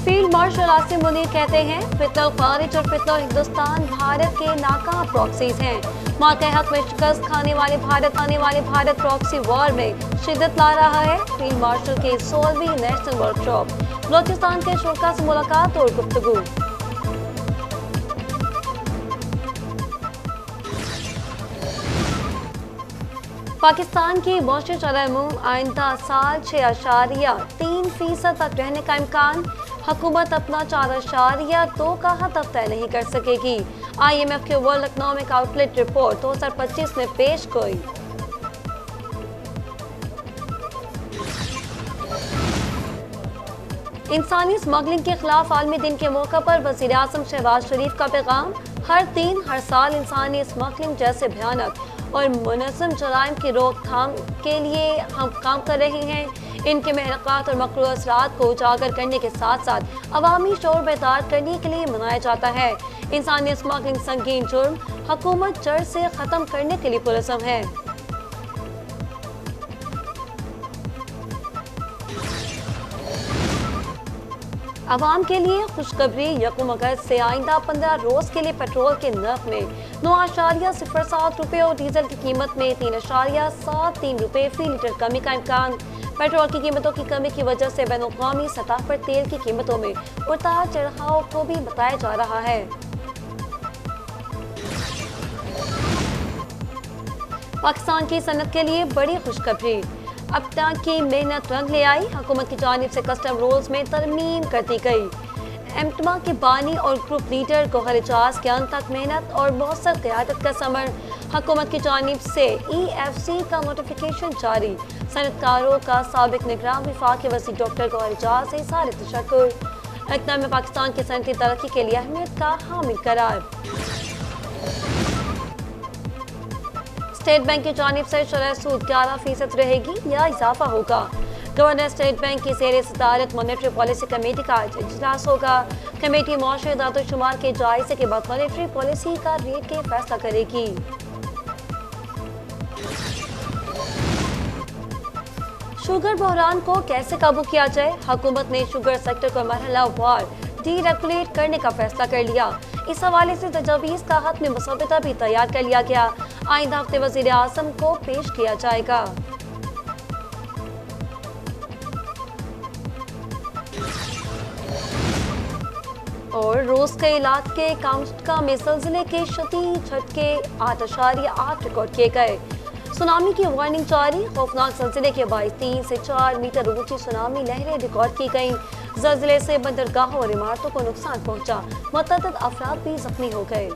Field marshal Asim Munir कहते हैं फितनल खारिज और फितनल हिंदुस्तान भारत के नाकाम प्रॉक्सीज हैं। मौके हक में शिकस्त खाने वाले भारत प्रॉक्सी वॉर में शिद्दत ला रहा है। फील्ड मार्शल की 16वीं नेशनल वर्कशॉप, बलोचिस्तान के शुरा से मुलाकात और गुफ्तगू। पाकिस्तान की मौसमी शरह आइंदा साल 6.3% तक रहने का इम्कान। हुकूमत अपना 4.2 का हदफ तय नहीं कर सकेगी। IMF के वर्ल्ड इकोनॉमिक आउटलेट रिपोर्ट 2025 में पेश की। इंसानी स्मगलिंग के खिलाफ आलमी दिन के मौके पर वज़ीर आज़म शहबाज शरीफ का पैगाम। हर साल इंसानी स्मगलिंग जैसे भयानक और मुनज़्ज़म जराइम की रोकथाम के लिए हम काम कर रहे हैं। इनके महरक़ात और मकरूह असरात को उजागर करने के साथ साथ अवामी शोर बेदार करने के लिए मनाया जाता है। इंसानी स्मगलिंग संगीन जुर्म, हुकूमत जड़ से ख़त्म करने के लिए पुरज़म है। अवाम के लिए खुशखबरी। 1 अगस्त से आइंदा 15 रोज के लिए पेट्रोल के नर्ख में 9.07 रुपये और डीजल की कीमत में 3.73 रुपये फी लीटर कमी का इम्कान। पेट्रोल की कीमतों की कमी की वजह से बैनुल-अक़वामी सतह पर तेल की कीमतों में उतार चढ़ाव को भी बताया जा रहा है। पाकिस्तान की सनत के लिए बड़ी खुशखबरी। अब तक की मेहनत रंग ले आई। हुकूमत की जानिब से कस्टम रूल्स में तरमीम कर दी गई। एमटमा के बानी और ग्रुप लीडर गौहर एजाज के अंत तक मेहनत और मौसर क़यादत का समर। हुकूमत की जानिब से EFC का नोटिफिकेशन जारी। सनतकारों का साबिक निगरान वफाकी वज़ीर डॉक्टर गौहर एजाज से इज़हार तशक्कुर। इक़्तिदार में पाकिस्तान की सनती तरक्की के लिए अहमियत का हामिल करार। स्टेट बैंक की जानिब से शरह सूद 11% रहेगी या इजाफा होगा। गवर्नर स्टेट बैंक की ज़ेर सदारत मॉनेटरी पॉलिसी कमेटी का आज इजलास होगा। कमेटी मौशरी दातो-शुमार के जायजे के बाद मॉनेटरी पॉलिसी का रेट के फैसला करेगी। शुगर बहरान को कैसे काबू किया जाए? हुकूमत ने शुगर सेक्टर को मरहलावार डीरेगुलेट करने का फैसला कर लिया। इस हवाले से तजावीज़ का हतमी मसौदा भी तैयार कर लिया गया। आइंदा हफ्ते वज़ीर आज़म को पेश किया जाएगा। और रूस के इलाके कामचटका में ज़लज़ले के शदीद झटके 8.8 रिकॉर्ड किए गए। सुनामी की वार्निंग जारी। खौफनाक ज़लज़ले के बायस 3 से 4 मीटर ऊंची सुनामी लहरें रिकॉर्ड की गईं। ज़लज़ले से बंदरगाहों और इमारतों को नुकसान पहुंचा। मुतअद्दिद अफराद भी जख्मी हो गए।